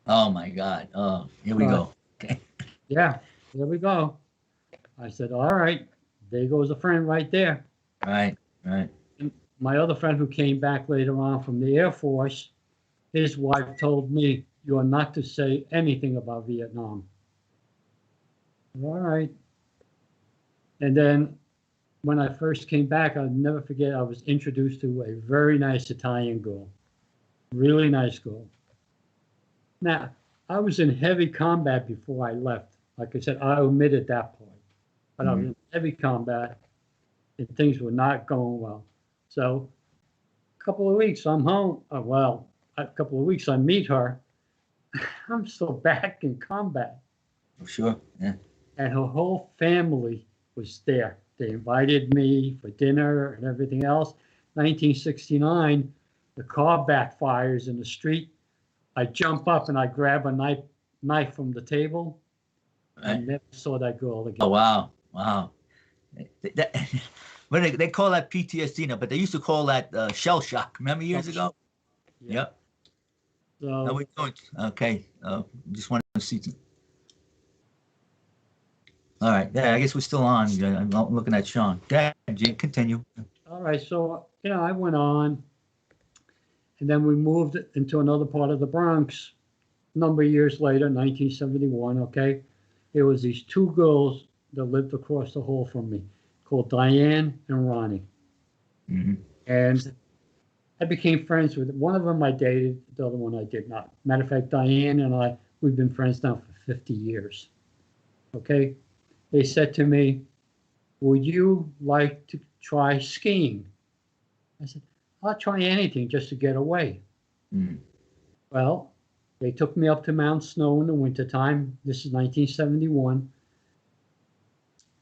Oh my God. Oh, here we go. Okay. Yeah, there we go. I said, all right, there goes a friend right there. Right. Right. And my other friend who came back later on from the Air Force, his wife told me, you are not to say anything about Vietnam. All right. And then when I first came back, I'll never forget, I was introduced to a very nice Italian girl. Really nice girl. Now, I was in heavy combat before I left. Like I said, I omitted that part. But I was in heavy combat, and things were not going well. So a couple of weeks, I'm home. Well, a couple of weeks, I meet her. I'm still back in combat. Oh, sure. Yeah. And her whole family was there. They invited me for dinner and everything else. 1969, the car backfires in the street. I jump up and I grab a knife from the table. I Right. never saw that girl again. Oh, wow. Wow. That, well, they call that PTSD now, but they used to call that shell shock. Remember years ago? Yeah. Yep. No, So we don't. Okay. Just wanted to see. All right. Yeah, I guess we're still on. I'm looking at Sean. Yeah, continue. all right, so I went on, and then we moved into another part of the Bronx. A number of years later, 1971. Okay, there was these two girls that lived across the hall from me, called Diane and Ronnie, Hmm. and I became friends with one of them. I dated, the other one I did not. Matter of fact, Diane and we've been friends now for 50 years. Okay, they said to me, would you like to try skiing? I said, I'll try anything just to get away. Mm. Well, they took me up to Mount Snow in the wintertime. This is 1971.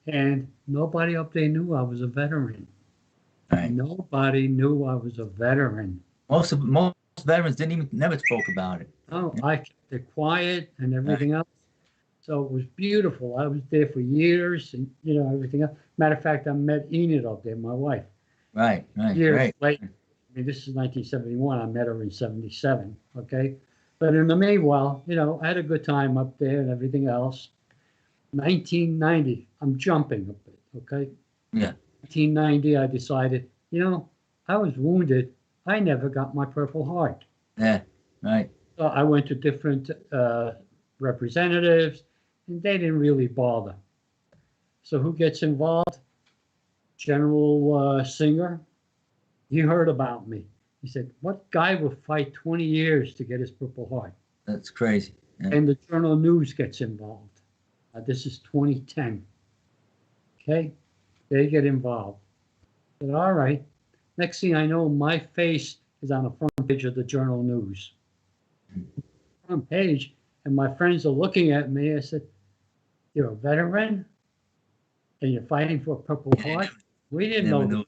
And nobody up there knew I was a veteran. Right. Nobody knew I was a veteran. Most veterans never spoke about it. Oh, Yeah. I kept it quiet and everything else. So it was beautiful. I was there for years and, everything else. Matter of fact, I met Enid up there, my wife. Right. Right. Years Right. later. I mean, this is 1971. I met her in 77. Okay. But in the meanwhile, I had a good time up there and everything else. 1990, I'm jumping a bit. Okay. Yeah. 1990, I decided, I was wounded. I never got my Purple Heart. Yeah. Right. So I went to different representatives, and they didn't really bother. So who gets involved? General Singer. He heard about me. He said, what guy will fight 20 years to get his Purple Heart? That's crazy. Yeah. And the Journal News gets involved. This is 2010. Okay, they get involved. I said, all right. Next thing I know, my face is on the front page of the Journal News. Front page, and my friends are looking at me. I said, you're a veteran? And you're fighting for a Purple Heart? We didn't know.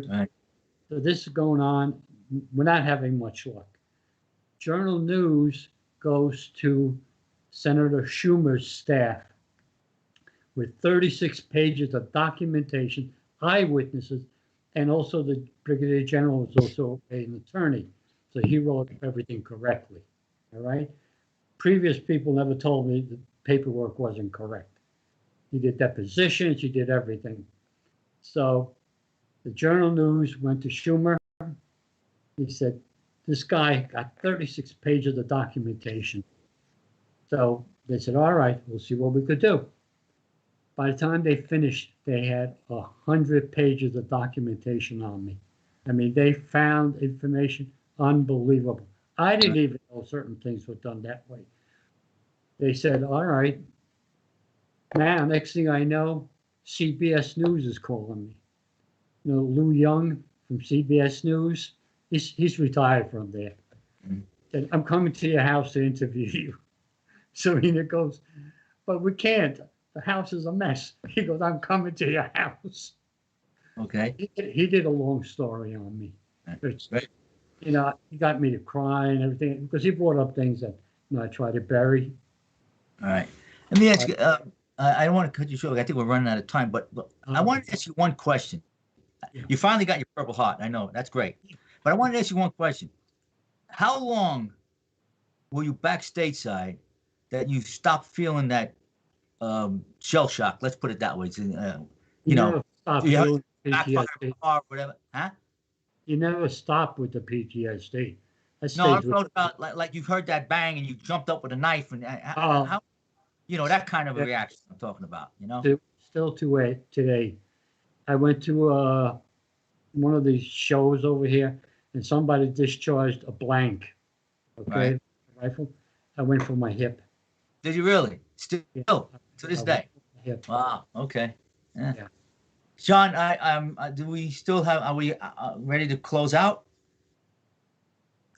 Right. So this is going on. We're not having much luck. Journal News goes to Senator Schumer's staff with 36 pages of documentation, eyewitnesses, and also the Brigadier General was also an attorney. So he wrote everything correctly. All right. Previous people never told me the paperwork wasn't correct. He did depositions, he did everything. So the Journal News went to Schumer. He said, this guy got 36 pages of documentation. So they said, all right, we'll see what we could do. By the time they finished, they had 100 pages of documentation on me. I mean, they found information unbelievable. I didn't even know certain things were done that way. they said, all right, now, next thing I know, CBS News is calling me. You know, Lou Young from CBS News, he's retired from there. Mhm. Said, I'm coming to your house to interview you. Serena goes, but we can't. The house is a mess. He goes, I'm coming to your house. Okay. He did a long story on me. It's, Right. you know, he got me to cry and everything because he brought up things that, you know, I tried to bury. All right. Let me ask you. I don't want to cut you short. I think we're running out of time, but I wanted to ask you one question. Yeah. You finally got your Purple Heart. I know that's great, but I wanted to ask you one question. How long were you back stateside that you stopped feeling that shell shock? Let's put it that way. You You know, never stop you have feeling backfire PTSD. car, whatever. Huh? You never stop with the PTSD. That No, I'm stays with talking about like you've heard that bang and you jumped up with a knife and uh, how that kind of a yeah, reaction I'm talking about. still to it today. I went to one of these shows over here, and somebody discharged a blank. Right? Okay, rifle. I went for my hip. Did you really? Still Yeah, to I this went day? for my hip. Wow. Okay. Yeah. Yeah. Sean, do we still have? Are we ready to close out?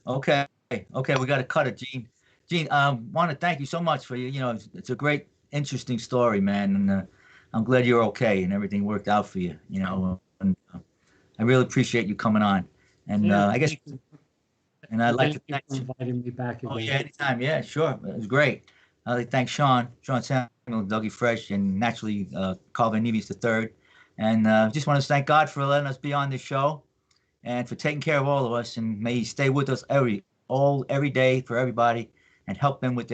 Okay. Okay. We got to cut it, Gene. Gene, want to thank you so much for you. It's a great, interesting story, man, and I'm glad you're okay and everything worked out for you. And I really appreciate you coming on. And Yeah. I guess, Thank you. and I'd like Thank to you thank for you. inviting me back Oh again. yeah, anytime. Yeah, sure. It was great. I'd like to thank Sean Samuel, Dougie Fresh, and naturally Calvin Nevius III. And just want to thank God for letting us be on this show and for taking care of all of us. And may He stay with us every day for everybody, and help them with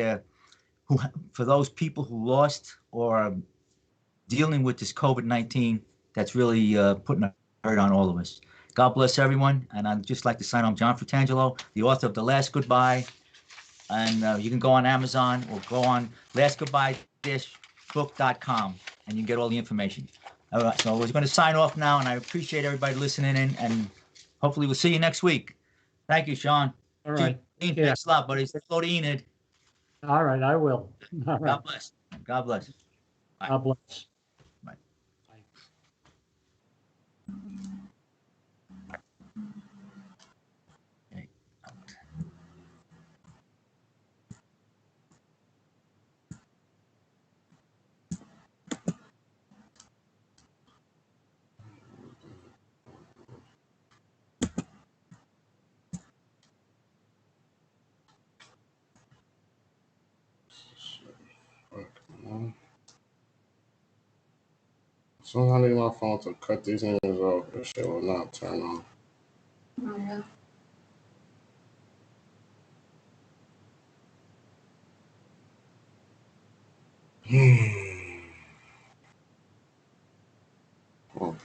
for those people who lost or are dealing with this COVID-19 that's really putting a hurt on all of us. God bless everyone. And I'd just like to sign on John Fratangelo, the author of The Last Goodbye. And you can go on Amazon or go on lastgoodbye-book.com and you can get all the information. All right, so we're going to sign off now, and I appreciate everybody listening in, and hopefully we'll see you next week. Thank you, Sean. All right. Gene, Yeah. thanks a lot, buddy. Hello to Enid. All right. I will. All right. God bless. God bless. Bye. God bless. Bye. Bye. Okay. As soon as I need my phone to cut these niggas off, this shit will not turn on. Oh, yeah. Oh,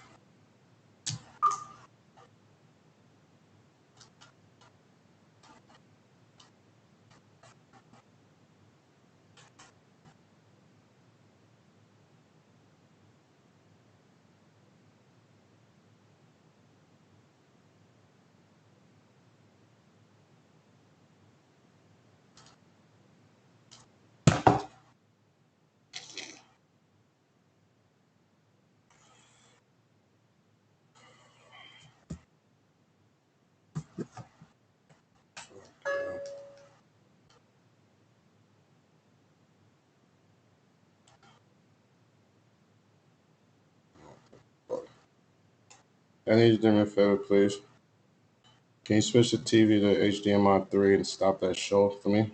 I need you to do me a favor, please. Can you switch the TV to HDMI 3 and stop that show for me?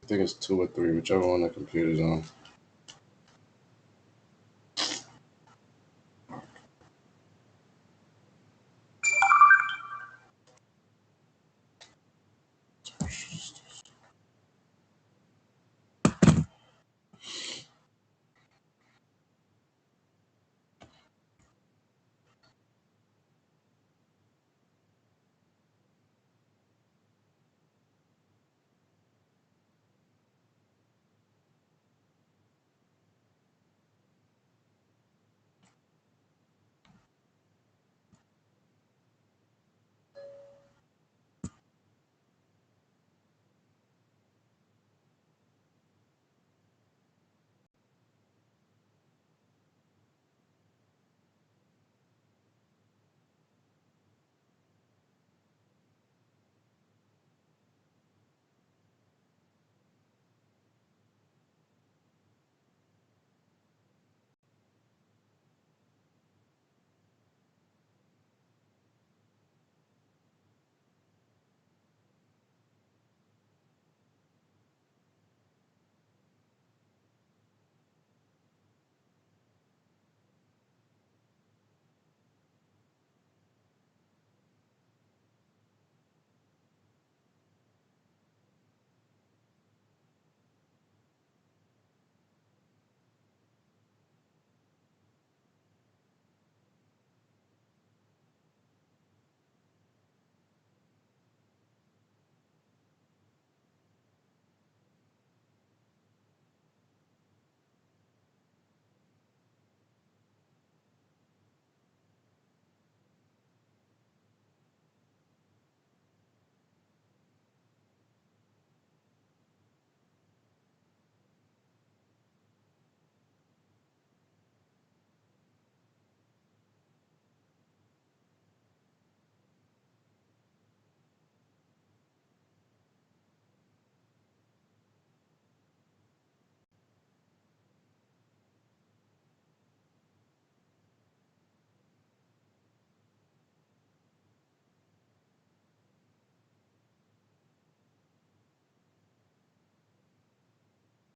I think it's 2 or 3, whichever one the computer's on.